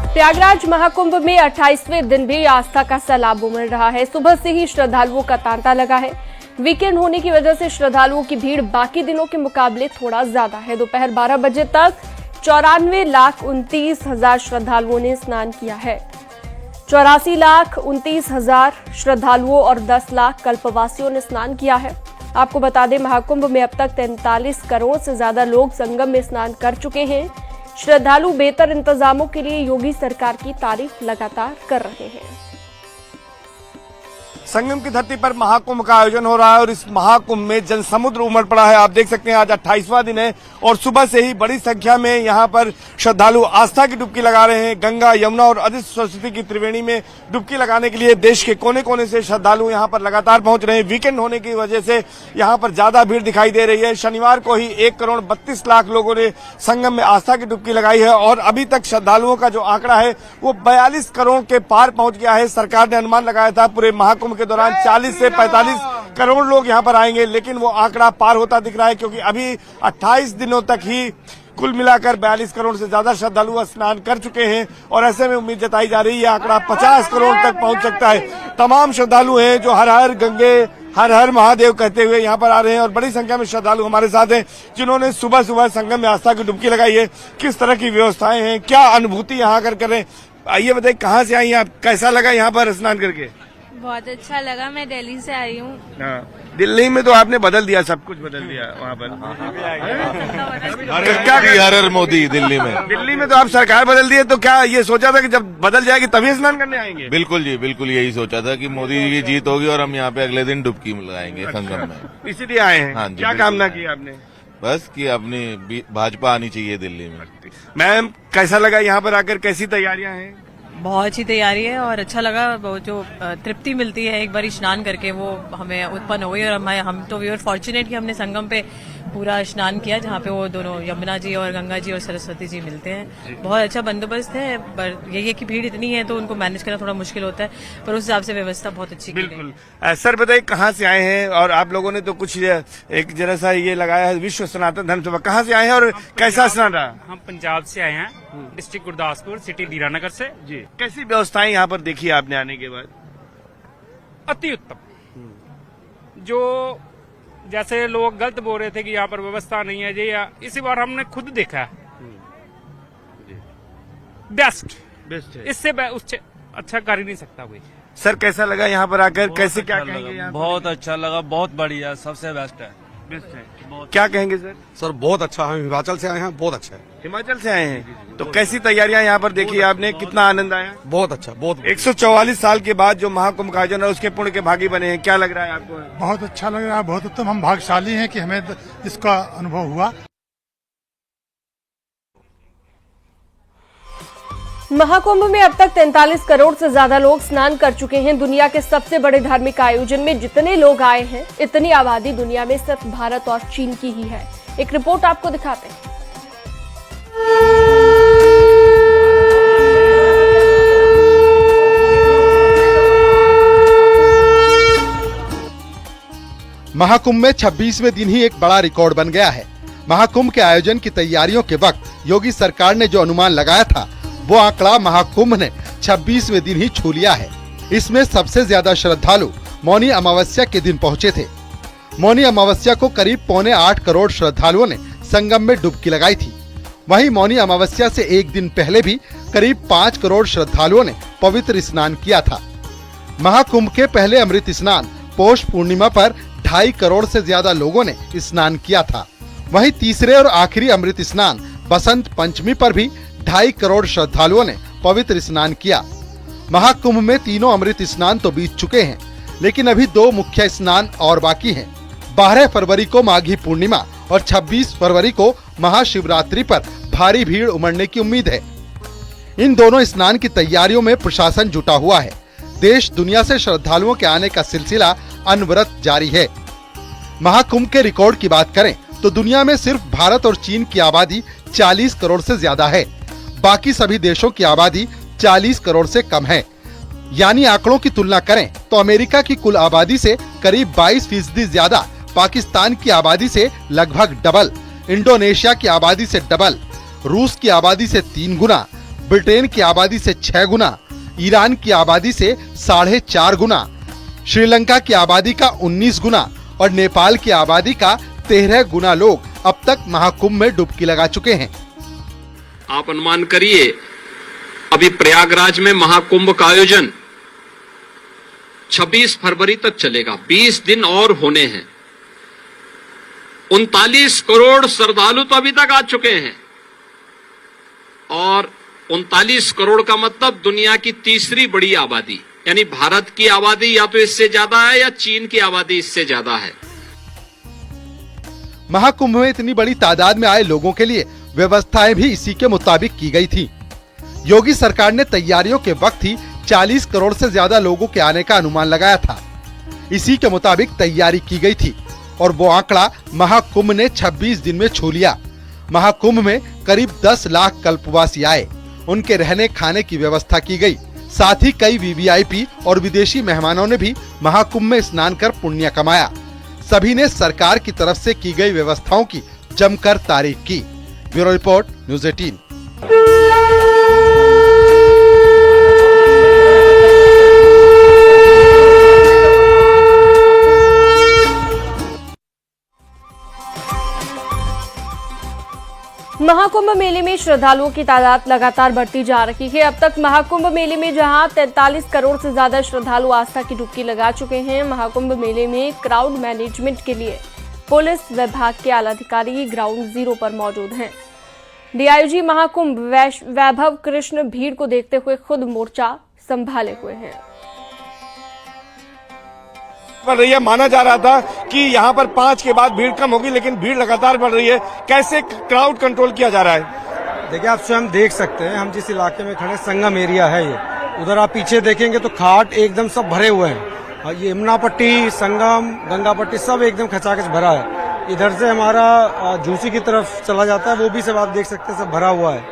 प्रयागराज महाकुंभ में 28वें दिन भी आस्था का सैलाब उमड़ रहा है। सुबह से ही श्रद्धालुओं का तांता लगा है। वीकेंड होने की वजह से श्रद्धालुओं की भीड़ बाकी दिनों के मुकाबले थोड़ा ज्यादा है। दोपहर 12 बजे तक 94,29,000 श्रद्धालुओं ने स्नान किया है। 84,29,000 श्रद्धालुओं और 10 लाख कल्पवासियों ने स्नान किया है। आपको बता दें, महाकुंभ में अब तक 43 करोड़ से ज्यादा लोग संगम में स्नान कर चुके हैं। श्रद्धालु बेहतर इंतजामों के लिए योगी सरकार की तारीफ लगातार कर रहे हैं। संगम की धरती पर महाकुंभ का आयोजन हो रहा है और इस महाकुंभ में जनसमुद्र उमड़ पड़ा है। आप देख सकते हैं आज 28वां दिन है और सुबह से ही बड़ी संख्या में यहाँ पर श्रद्धालु आस्था की डुबकी लगा रहे हैं। गंगा, यमुना और अदिति सरस्वती की त्रिवेणी में डुबकी लगाने के लिए देश के कोने कोने से श्रद्धालु यहाँ पर लगातार पहुंच रहे हैं। वीकेंड होने की वजह से यहाँ पर ज्यादा भीड़ दिखाई दे रही है। शनिवार को ही 1,32,00,000 लोगों ने संगम में आस्था की डुबकी लगाई है और अभी तक श्रद्धालुओं का जो आंकड़ा है वो 42 करोड़ के पार पहुंच गया है। सरकार ने अनुमान लगाया था पूरे महाकुंभ के दौरान 40 से 45 करोड़ लोग यहां पर आएंगे, लेकिन वो आंकड़ा पार होता दिख रहा है क्योंकि अभी 28 दिनों तक ही कुल मिलाकर 42 करोड़ से ज्यादा श्रद्धालु स्नान कर चुके हैं और ऐसे में उम्मीद जताई जा रही है आंकड़ा 50 करोड़ तक पहुंच सकता है। तमाम श्रद्धालु हैं जो हर हर गंगे, हर हर महादेव कहते हुए यहाँ पर आ रहे हैं और बड़ी संख्या में श्रद्धालु हमारे साथ हैं जिन्होंने सुबह सुबह संगम में आस्था की डुबकी लगाई है। किस तरह की व्यवस्थाएं हैं, क्या अनुभूति यहाँ आकर करें, आइए बताइए। कहाँ से आई आप, कैसा लगा यहाँ पर स्नान करके? बहुत अच्छा लगा। मैं दिल्ली से आई हूँ। दिल्ली में तो आपने बदल दिया, सब कुछ बदल दिया वहाँ पर। क्या हर मोदी दिल्ली में तो आप सरकार बदल दिए, तो क्या ये सोचा था कि जब बदल जाएगी तभी स्नान करने आएंगे? बिल्कुल जी, बिल्कुल यही सोचा था कि मोदी जी की जीत होगी और हम यहाँ पे अगले दिन डुबकी लगाएंगे संगम में। इसीलिए आए हैं? हाँ जी। क्या कामना की आपने? बस कि अपनी भाजपा आनी चाहिए दिल्ली में। मैम, कैसा लगा यहाँ पर आकर, कैसी तैयारियां हैं? बहुत अच्छी तैयारी है और अच्छा लगा। वो जो तृप्ति मिलती है एक बार स्नान करके वो हमें उत्पन्न हो गई और हम तो वी आर फॉर्चुनेट कि हमने संगम पे पूरा स्नान किया जहाँ पे वो दोनों यमुना जी और गंगा जी और सरस्वती जी मिलते हैं। बहुत अच्छा बंदोबस्त है, पर यही है कि भीड़ इतनी है तो उनको मैनेज करना थोड़ा मुश्किल होता है, पर उस हिसाब से व्यवस्था बहुत अच्छी। बिल्कुल। सर बताइए, कहाँ से आए हैं? और आप लोगों ने तो कुछ एक जरा सा ये लगाया है विश्व सनातन धर्म सभा, कहाँ से आए हैं और कैसा स्नान रहा? हम पंजाब से आए हैं, डिस्ट्रिक्ट गुरदासपुर, सिटी दीरानगर से जी। कैसी व्यवस्थाएं यहाँ पर देखी आपने आने के बाद? अति उत्तम। जो जैसे लोग गलत बोल रहे थे कि यहाँ पर व्यवस्था नहीं है जी, इसी बार हमने खुद देखा है बेस्ट है। इससे उससे अच्छा कर ही नहीं सकता कोई। सर कैसा लगा यहाँ पर आकर, कैसे क्या कहेंगे? यहाँ बहुत अच्छा लगा, बहुत बढ़िया, सबसे बेस्ट है। क्या कहेंगे सर? सर बहुत अच्छा है, हिमाचल से आए हैं, बहुत अच्छा है। हिमाचल से आए हैं तो कैसी तैयारियां यहाँ पर देखी आपने, कितना आनंद आया? बहुत अच्छा, बहुत। 144 साल के बाद जो महाकुंभ का आयोजन है उसके पुण्य के भागी बने हैं, क्या लग रहा है आपको? बहुत अच्छा लग रहा है, बहुत उत्तम। हम भाग्यशाली हैं कि हमें इसका अनुभव हुआ। महाकुंभ में अब तक 43 करोड़ से ज्यादा लोग स्नान कर चुके हैं। दुनिया के सबसे बड़े धार्मिक आयोजन में जितने लोग आए हैं, इतनी आबादी दुनिया में सिर्फ भारत और चीन की ही है। एक रिपोर्ट आपको दिखाते हैं। महाकुंभ में 26वें दिन ही एक बड़ा रिकॉर्ड बन गया है। महाकुंभ के आयोजन की तैयारियों के वक्त योगी सरकार ने जो अनुमान लगाया था वो आंकड़ा महाकुंभ ने 26वें दिन ही छू लिया है। इसमें सबसे ज्यादा श्रद्धालु मौनी अमावस्या के दिन पहुंचे थे। मौनी अमावस्या को करीब 7.25 करोड़ श्रद्धालुओं ने संगम में डुबकी लगाई थी। वहीं मौनी अमावस्या से एक दिन पहले भी करीब 5 करोड़ श्रद्धालुओं ने पवित्र स्नान किया था। महाकुंभ के पहले अमृत स्नान पौष पूर्णिमा पर 2.5 करोड़ से ज्यादा लोगों ने स्नान किया था। वहीं तीसरे और आखिरी अमृत स्नान बसंत पंचमी पर भी 2.5 करोड़ श्रद्धालुओं ने पवित्र स्नान किया। महाकुंभ में तीनों अमृत स्नान तो बीत चुके हैं, लेकिन अभी 2 मुख्य स्नान और बाकी हैं। 12 फरवरी को माघी पूर्णिमा और 26 फरवरी को महाशिवरात्रि पर भारी भीड़ उमड़ने की उम्मीद है। इन दोनों स्नान की तैयारियों में प्रशासन जुटा हुआ है। देश दुनिया से श्रद्धालुओं के आने का सिलसिला अनवरत जारी है। महाकुंभ के रिकॉर्ड की बात करें तो दुनिया में सिर्फ भारत और चीन की आबादी 40 करोड़ से ज्यादा है। बाकी सभी देशों की आबादी 40 करोड़ से कम है। यानी आंकड़ों की तुलना करें तो अमेरिका की कुल आबादी से करीब 22% ज्यादा, पाकिस्तान की आबादी से लगभग डबल, इंडोनेशिया की आबादी से डबल, रूस की आबादी से 3 गुना, ब्रिटेन की आबादी से 6 गुना, ईरान की आबादी से 4.5 गुना, श्रीलंका की आबादी का 19 गुना और नेपाल की आबादी का 13 गुना लोग अब तक महाकुंभ में डुबकी लगा चुके हैं। आप अनुमान करिए, अभी प्रयागराज में महाकुंभ का आयोजन 26 फरवरी तक चलेगा, 20 दिन और होने हैं। 39 करोड़ श्रद्धालु तो अभी तक आ चुके हैं और 39 करोड़ का मतलब दुनिया की तीसरी बड़ी आबादी, यानी भारत की आबादी या तो इससे ज्यादा है या चीन की आबादी इससे ज्यादा है। महाकुंभ में इतनी बड़ी तादाद में आए लोगों के लिए व्यवस्थाएं भी इसी के मुताबिक की गई थी। योगी सरकार ने तैयारियों के वक्त ही 40 करोड़ से ज्यादा लोगों के आने का अनुमान लगाया था। इसी के मुताबिक तैयारी की गई थी और वो आंकड़ा महाकुंभ ने 26 दिन में छू लिया। महाकुंभ में करीब 10 लाख कल्पवासी आए, उनके रहने खाने की व्यवस्था की गई। साथ ही कई वीवीआईपी और विदेशी मेहमानों ने भी महाकुंभ में स्नान कर पुण्य कमाया। सभी ने सरकार की तरफ से की गई व्यवस्थाओं की जमकर तारीफ की। Bureau report, news 18। महाकुंभ मेले में श्रद्धालुओं की तादाद लगातार बढ़ती जा रही है। अब तक महाकुंभ मेले में जहां 43 करोड़ से ज्यादा श्रद्धालु आस्था की डुबकी लगा चुके हैं, महाकुंभ मेले में क्राउड मैनेजमेंट के लिए पुलिस विभाग के आला अधिकारी ग्राउंड जीरो पर मौजूद हैं। डीआईजी महाकुंभ वैभव कृष्ण भीड़ को देखते हुए खुद मोर्चा संभाले हुए हैं। बढ़ रही है, माना जा रहा था कि यहाँ पर 5 के बाद भीड़ कम होगी, लेकिन भीड़ लगातार बढ़ रही है। कैसे क्राउड कंट्रोल किया जा रहा है? देखिए, आप स्वयं देख सकते हैं, हम जिस इलाके में खड़े, संगम एरिया है ये। उधर आप पीछे देखेंगे तो घाट एकदम सब भरे हुए हैं। ये यमुना पट्टी, संगम, गंगा पट्टी सब एकदम खचाखच भरा है। इधर से हमारा झूसी की तरफ चला जाता है, वो भी सब आप देख सकते हैं, सब भरा हुआ है।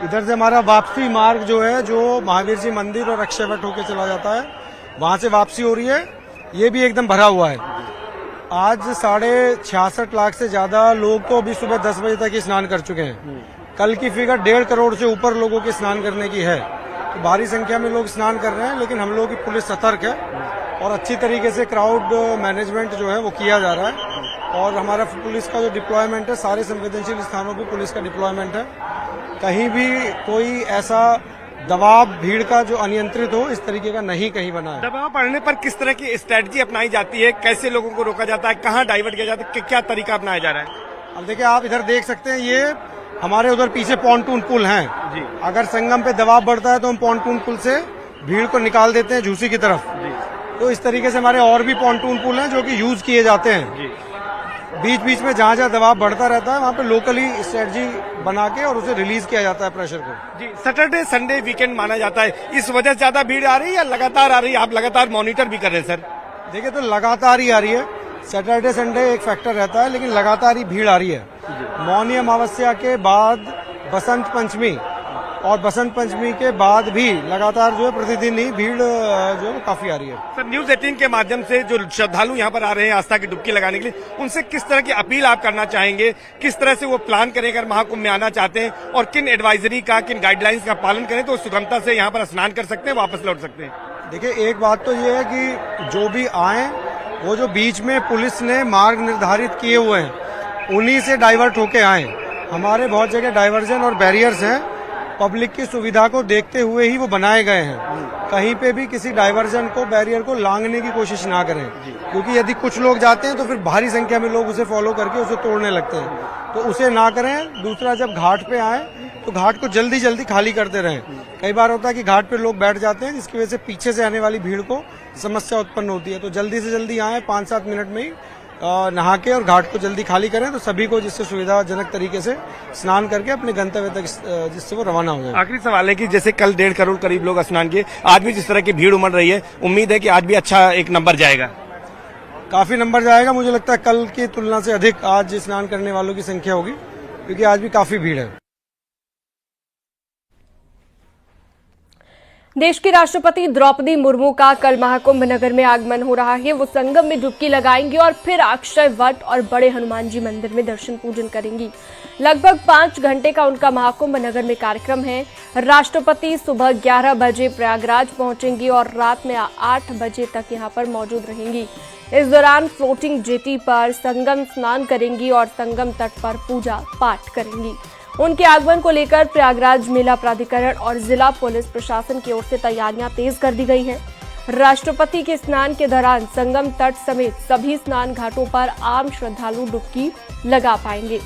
इधर से हमारा वापसी मार्ग जो है, जो महावीर जी मंदिर और अक्षय वट होकर चला जाता है, वहां से वापसी हो रही है, ये भी एकदम भरा हुआ है। आज 66.5 लाख से ज्यादा लोग तो अभी सुबह 10 बजे तक ही स्नान कर चुके हैं। कल की फिगर 1.5 करोड़ से ऊपर लोगों के स्नान करने की है। तो भारी संख्या में लोग स्नान कर रहे हैं, लेकिन हम लोगों की पुलिस सतर्क है और अच्छी तरीके से क्राउड मैनेजमेंट जो है वो किया जा रहा है। और हमारा पुलिस का जो डिप्लॉयमेंट है, सारे संवेदनशील स्थानों पर पुलिस का डिप्लॉयमेंट है। कहीं भी कोई ऐसा दबाव भीड़ का जो अनियंत्रित हो, इस तरीके का नहीं कहीं बना है। दबाव पड़ने पर किस तरह की स्ट्रेटजी अपनाई जाती है? कैसे लोगों को रोका जाता है? कहाँ डाइवर्ट किया जाता है? क्या तरीका अपनाया जा रहा है? अब देखिए, आप इधर देख सकते हैं, ये हमारे उधर पीछे पॉन्टून पुल हैं जी। अगर संगम पे दबाव बढ़ता है तो हम पॉन्टून पुल से भीड़ को निकाल देते हैं झूसी की तरफ जी। तो इस तरीके से हमारे और भी पॉन्टून पुल हैं जो कि यूज किए जाते हैं जी। बीच बीच में जहाँ जहाँ दबाव बढ़ता रहता है, वहाँ पे लोकली स्ट्रेटजी बना के और उसे रिलीज किया जाता है प्रेशर को जी। सैटरडे संडे वीकेंड माना जाता है, इस वजह से ज्यादा भीड़ आ रही है या लगातार आ रही है? आप लगातार मॉनिटर भी कर रहे हैं सर? देखिए, तो लगातार ही आ रही है। सैटरडे संडे एक फैक्टर रहता है, लेकिन लगातार ही भीड़ आ रही है। मौनी अमावस्या के बाद बसंत पंचमी और बसंत पंचमी के बाद भी लगातार जो है प्रतिदिन ही भीड़ जो है काफी आ रही है। सर, न्यूज़ 18 के माध्यम से जो श्रद्धालु यहाँ पर आ रहे हैं आस्था की डुबकी लगाने के लिए, उनसे किस तरह की अपील आप करना चाहेंगे? किस तरह से वो प्लान करें अगर महाकुंभ में आना चाहते हैं, और किन एडवाइजरी का, किन गाइडलाइंस का पालन करें तो सुगमता से यहाँ पर स्नान कर सकते हैं, वापस लौट सकते हैं? देखिए, एक बात तो ये है कि जो भी आए, वो जो बीच में पुलिस ने मार्ग निर्धारित किए हुए हैं, उन्हीं से डाइवर्ट होके आए। हमारे बहुत जगह डाइवर्जन और बैरियर्स हैं, पब्लिक की सुविधा को देखते हुए ही वो बनाए गए हैं। कहीं पे भी किसी डाइवर्जन को, बैरियर को लांघने की कोशिश ना करें, क्योंकि यदि कुछ लोग जाते हैं तो फिर भारी संख्या में लोग उसे फॉलो करके उसे तोड़ने लगते हैं, तो उसे ना करें। दूसरा, जब घाट पे आए तो घाट को जल्दी जल्दी खाली करते रहें। कई बार होता है कि घाट पे लोग बैठ जाते हैं, जिसकी वजह से पीछे से आने वाली भीड़ को समस्या उत्पन्न होती है। तो जल्दी से जल्दी आए, 5-7 मिनट में ही नहा के और घाट को जल्दी खाली करें, तो सभी को जिससे सुविधाजनक तरीके से स्नान करके अपने गंतव्य तक जिससे वो रवाना हो जाए। आखिरी सवाल है कि जैसे कल 1.5 करोड़ करीब लोग स्नान किए, आज भी जिस तरह की भीड़ उमड़ रही है, उम्मीद है कि आज भी अच्छा एक नंबर जाएगा? काफी नंबर जाएगा, मुझे लगता है कल की तुलना से अधिक आज स्नान करने वालों की संख्या होगी, क्योंकि आज भी काफी भीड़ है। देश की राष्ट्रपति द्रौपदी मुर्मू का कल महाकुंभ नगर में आगमन हो रहा है। वो संगम में डुबकी लगाएंगी और फिर अक्षय वट और बड़े हनुमान जी मंदिर में दर्शन पूजन करेंगी। लगभग 5 घंटे का उनका महाकुंभ नगर में कार्यक्रम है। राष्ट्रपति सुबह 11 बजे प्रयागराज पहुंचेंगी और रात में 8 बजे तक यहां पर मौजूद रहेंगी। इस दौरान फ्लोटिंग जेटी पर संगम स्नान करेंगी और संगम तट पर पूजा पाठ करेंगी। उनके आगमन को लेकर प्रयागराज मेला प्राधिकरण और जिला पुलिस प्रशासन की ओर से तैयारियां तेज कर दी गई हैं। राष्ट्रपति के स्नान के दौरान संगम तट समेत सभी स्नान घाटों पर आम श्रद्धालु डुबकी लगा पाएंगे।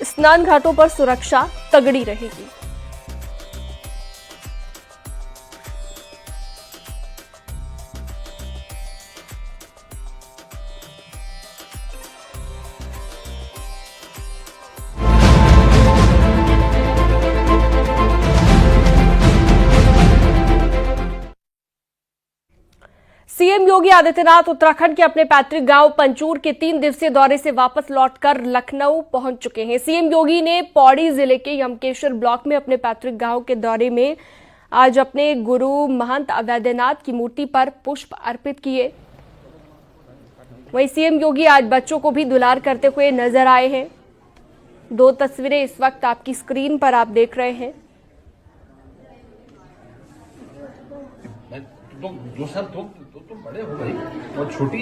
स्नान घाटों पर सुरक्षा तगड़ी रहेगी। सीएम योगी आदित्यनाथ उत्तराखंड के अपने पैतृक गांव पंचूर के 3 दिवसीय दौरे से वापस लौटकर लखनऊ पहुंच चुके हैं। सीएम योगी ने पौड़ी जिले के यमकेश्वर ब्लॉक में अपने पैतृक गांव के दौरे में आज अपने गुरु महंत अवैधनाथ की मूर्ति पर पुष्प अर्पित किए। वहीं सीएम योगी आज बच्चों को भी दुलार करते हुए नजर आए हैं। 2 तस्वीरें इस वक्त आपकी स्क्रीन पर आप देख रहे हैं। जो सर तुम बड़े हो भाई और छोटी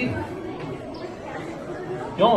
क्यों?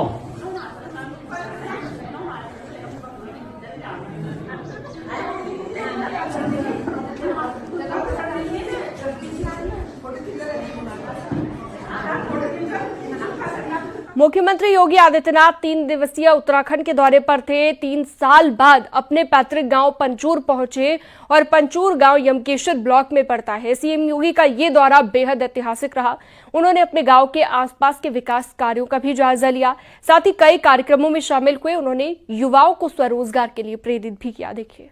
मुख्यमंत्री योगी आदित्यनाथ 3 दिवसीय उत्तराखंड के दौरे पर थे। 3 साल बाद अपने पैतृक गांव पंचूर पहुंचे और पंचूर गांव यमकेश्वर ब्लॉक में पड़ता है। सीएम योगी का ये दौरा बेहद ऐतिहासिक रहा। उन्होंने अपने गांव के आसपास के विकास कार्यों का भी जायजा लिया। साथ ही कई कार्यक्रमों में शामिल हुए। उन्होंने युवाओं को स्वरोजगार के लिए प्रेरित भी किया। देखिए।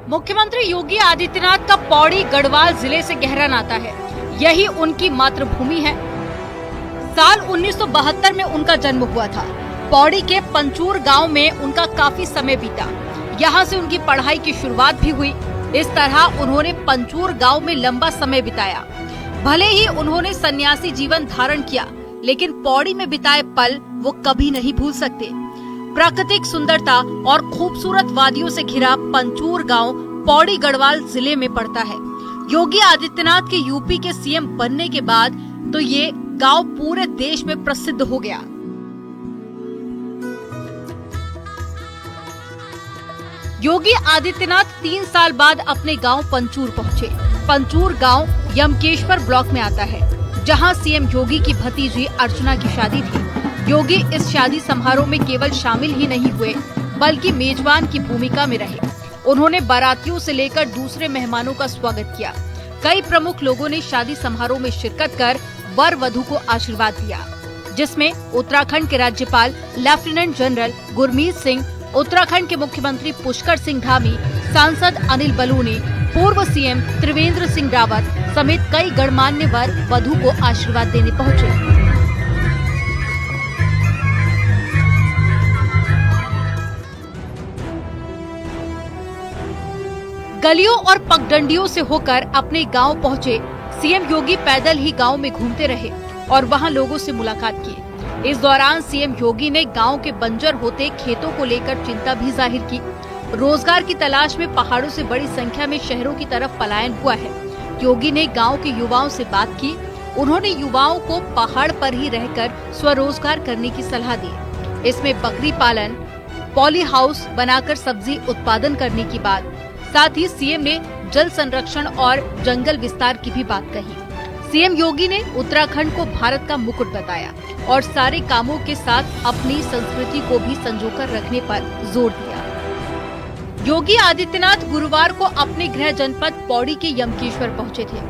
मुख्यमंत्री योगी आदित्यनाथ का पौड़ी गढ़वाल जिले से गहरा नाता है। यही उनकी मातृभूमि है। साल 1972 में उनका जन्म हुआ था। पौड़ी के पंचूर गांव में उनका काफी समय बीता। यहां से उनकी पढ़ाई की शुरुआत भी हुई। इस तरह उन्होंने पंचूर गांव में लंबा समय बिताया। भले ही उन्होंने सन्यासी जीवन धारण किया, लेकिन पौड़ी में बिताए पल वो कभी नहीं भूल सकते। प्राकृतिक सुंदरता और खूबसूरत वादियों से घिरा पंचूर गांव पौड़ी गढ़वाल जिले में पड़ता है। योगी आदित्यनाथ के यूपी के सीएम बनने के बाद तो ये गांव पूरे देश में प्रसिद्ध हो गया। योगी आदित्यनाथ 3 साल बाद अपने गांव पंचूर पहुंचे। पंचूर गांव यमकेश्वर ब्लॉक में आता है, जहां सीएम योगी की भतीजी अर्चना की शादी थी। योगी इस शादी समारोह में केवल शामिल ही नहीं हुए, बल्कि मेजबान की भूमिका में रहे। उन्होंने बारातियों से लेकर दूसरे मेहमानों का स्वागत किया। कई प्रमुख लोगों ने शादी समारोह में शिरकत कर वर वधू को आशीर्वाद दिया, जिसमें उत्तराखंड के राज्यपाल लेफ्टिनेंट जनरल गुरमीत सिंह, उत्तराखंड के मुख्यमंत्री पुष्कर सिंह धामी, सांसद अनिल बलूनी, पूर्व सीएम त्रिवेंद्र सिंह रावत समेत कई गणमान्य वर वधू को आशीर्वाद देने पहुँचे। गलियों और पगडंडियों से होकर अपने गांव पहुंचे सीएम योगी पैदल ही गांव में घूमते रहे और वहां लोगों से मुलाकात की। इस दौरान सीएम योगी ने गांव के बंजर होते खेतों को लेकर चिंता भी जाहिर की। रोजगार की तलाश में पहाड़ों से बड़ी संख्या में शहरों की तरफ पलायन हुआ है। योगी ने गांव के युवाओं से बात की। उन्होंने युवाओं को पहाड़ पर ही रहकर स्वरोजगार करने की सलाह दी। इसमें बकरी पालन, पॉली हाउस बनाकर सब्जी उत्पादन करने की बात, साथ ही सीएम ने जल संरक्षण और जंगल विस्तार की भी बात कही। सीएम योगी ने उत्तराखंड को भारत का मुकुट बताया और सारे कामों के साथ अपनी संस्कृति को भी संजोकर रखने पर जोर दिया। योगी आदित्यनाथ गुरुवार को अपने गृह जनपद पौड़ी के यमकेश्वर पहुंचे थे,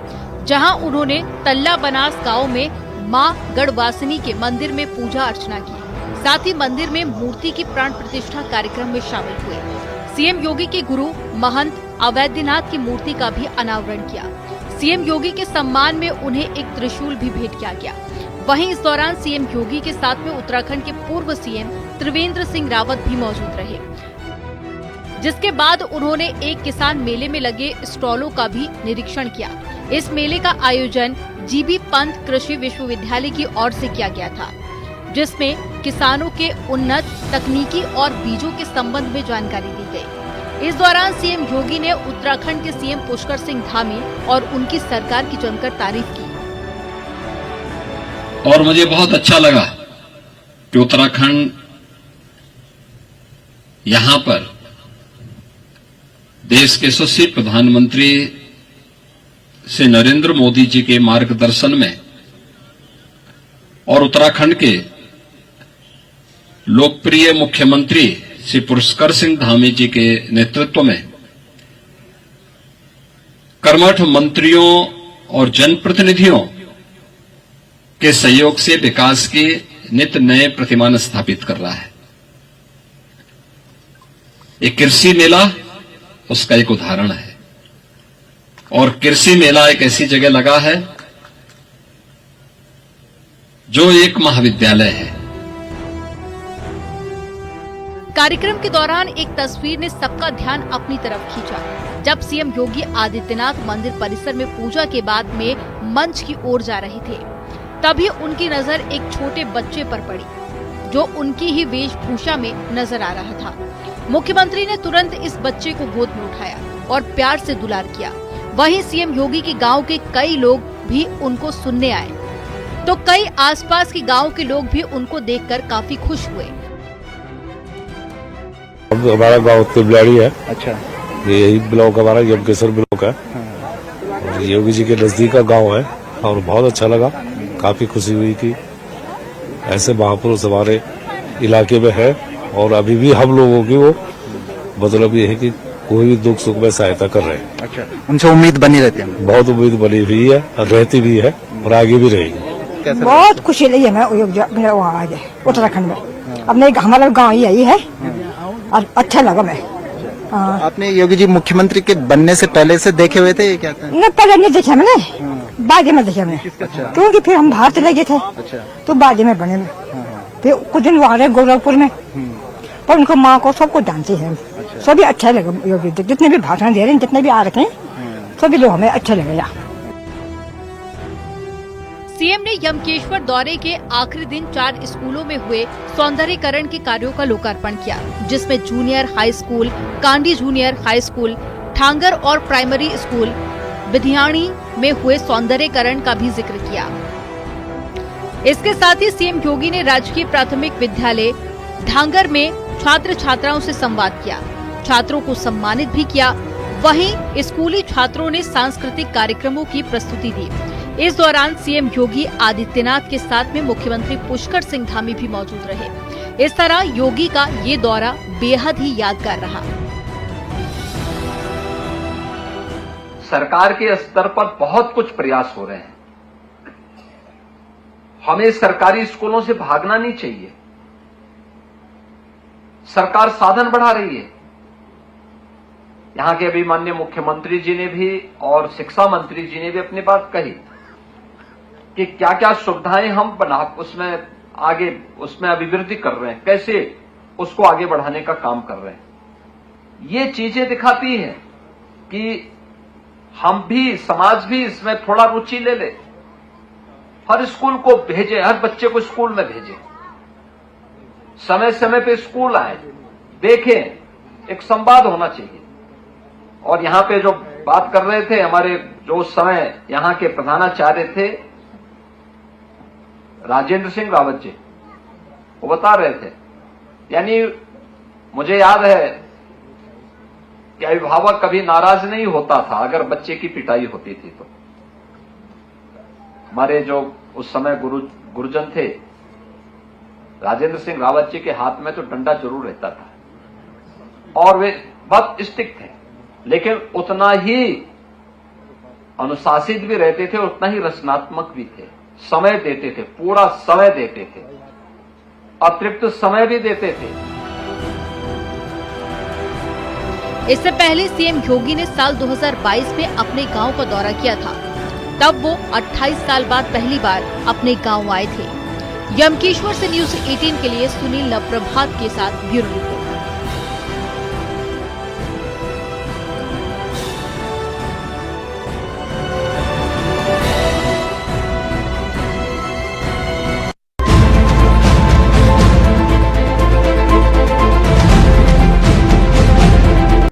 जहां उन्होंने तल्ला बनास गांव में मां गढ़वासिनी के मंदिर में पूजा अर्चना की। साथ ही मंदिर में मूर्ति की प्राण प्रतिष्ठा कार्यक्रम में शामिल हुए। सीएम योगी के गुरु महंत अवैधनाथ की मूर्ति का भी अनावरण किया। सीएम योगी के सम्मान में उन्हें एक त्रिशूल भी भेंट किया गया। वहीं इस दौरान सीएम योगी के साथ में उत्तराखंड के पूर्व सीएम त्रिवेंद्र सिंह रावत भी मौजूद रहे, जिसके बाद उन्होंने एक किसान मेले में लगे स्टॉलों का भी निरीक्षण किया। इस मेले का आयोजन जीबी पंत कृषि विश्वविद्यालय की ओर से किया गया था, जिसमें किसानों के उन्नत तकनीकी और बीजों के संबंध में जानकारी दी गई। इस दौरान सीएम योगी ने उत्तराखंड के सीएम पुष्कर सिंह धामी और उनकी सरकार की जमकर तारीफ की। और मुझे बहुत अच्छा लगा कि उत्तराखंड यहां पर देश के यशस्वी प्रधानमंत्री श्री नरेंद्र मोदी जी के मार्गदर्शन में और उत्तराखंड के लोकप्रिय मुख्यमंत्री श्री पुष्कर सिंह धामी जी के नेतृत्व में कर्मठ मंत्रियों और जनप्रतिनिधियों के सहयोग से विकास के नित नए प्रतिमान स्थापित कर रहा है। एक कृषि मेला उसका एक उदाहरण है, और कृषि मेला एक ऐसी जगह लगा है जो एक महाविद्यालय है। कार्यक्रम के दौरान एक तस्वीर ने सबका ध्यान अपनी तरफ खींचा, जब सीएम योगी आदित्यनाथ मंदिर परिसर में पूजा के बाद में मंच की ओर जा रहे थे। तभी उनकी नजर एक छोटे बच्चे पर पड़ी, जो उनकी ही वेशभूषा में नजर आ रहा था। मुख्यमंत्री ने तुरंत इस बच्चे को गोद में उठाया और प्यार से दुलार किया। वहीं सीएम योगी के गांव के कई लोग भी उनको सुनने आए, तो कई आसपास के गांव के लोग भी उनको देखकर काफी खुश हुए। हमारा गांव तिबलाड़ी है। अच्छा, यही ब्लॉक हमारा यमकेश्वर ब्लॉक है। और योगी जी के नजदीक का गांव है और बहुत अच्छा लगा, काफी खुशी हुई कि ऐसे महापुरुष हमारे इलाके में है। और अभी भी हम लोगों की वो मतलब ये है कि कोई भी दुख सुख में सहायता कर रहे हैं। अच्छा, उनसे उम्मीद बनी रहती है? बहुत उम्मीद बनी हुई है और रहती भी है और आगे भी रहेगी। बहुत खुशी लगी हमें वहाँ आज उत्तराखंड में, अपने हमारा गाँव ही यही है और अच्छा लगा मैं। आपने योगी जी मुख्यमंत्री के बनने से पहले से देखे हुए थे क्या? न पहले नहीं देखे मैंने, बाद में देखे मैंने। क्योंकि फिर हम बाहर चले गए थे तो बाद में बने में। फिर कुछ दिन वहाँ रहे गोरखपुर में, पर उनको माँ को सबको जानते हैं। सभी अच्छा लगा योगी, जितने भी भाषण दे रहे हैं, जितने भी आ रखे हैं, सभी लोग हमें अच्छा लगे। सीएम ने यमकेश्वर दौरे के आखिरी दिन 4 स्कूलों में हुए सौंदर्यीकरण के कार्यों का लोकार्पण किया, जिसमें junior high school, Kandi junior high school, Thangar और प्राइमरी स्कूल बिधियाणी में हुए सौंदर्यीकरण का भी जिक्र किया। इसके साथ ही सीएम योगी ने राजकीय प्राथमिक विद्यालय ढांगर में छात्र छात्राओं से संवाद किया, छात्रों को सम्मानित भी किया। वहीं स्कूली छात्रों ने सांस्कृतिक कार्यक्रमों की प्रस्तुति दी। इस दौरान सीएम योगी आदित्यनाथ के साथ में मुख्यमंत्री पुष्कर सिंह धामी भी मौजूद रहे। इस तरह योगी का ये दौरा बेहद ही यादगार रहा। सरकार के स्तर पर बहुत कुछ प्रयास हो रहे हैं। हमें सरकारी स्कूलों से भागना नहीं चाहिए। सरकार साधन बढ़ा रही है। यहां के अभी माननीय मुख्यमंत्री जी ने भी और शिक्षा मंत्री जी ने भी अपनी बात कही कि क्या क्या सुविधाएं हम बना उसमें अभिवृद्धि कर रहे हैं, कैसे उसको आगे बढ़ाने का काम कर रहे हैं। ये चीजें दिखाती है कि हम भी, समाज भी इसमें थोड़ा रुचि ले ले। हर स्कूल को भेजे, हर बच्चे को स्कूल में भेजे, समय समय पे स्कूल आए, देखें, एक संवाद होना चाहिए। और यहां पे जो बात कर रहे थे हमारे जो उस समय यहां के प्रधानाचार्य थे राजेंद्र सिंह रावत जी, वो बता रहे थे, यानी मुझे याद है कि अभिभावक कभी नाराज नहीं होता था अगर बच्चे की पिटाई होती थी। तो हमारे जो उस समय गुरुजन थे राजेंद्र सिंह रावत जी के हाथ में तो डंडा जरूर रहता था और वे बहुत स्ट्रिक्ट थे, लेकिन उतना ही अनुशासित भी रहते थे, उतना ही रचनात्मक भी थे। समय देते थे, पूरा समय देते थे, अतिरिक्त समय भी देते थे। इससे पहले सीएम योगी ने साल 2022 में अपने गांव का दौरा किया था। तब वो 28 साल बाद पहली बार अपने गांव आए थे। यमकेश्वर से न्यूज 18 के लिए सुनील नवप्रभात के साथ ब्यूरो रिपोर्ट।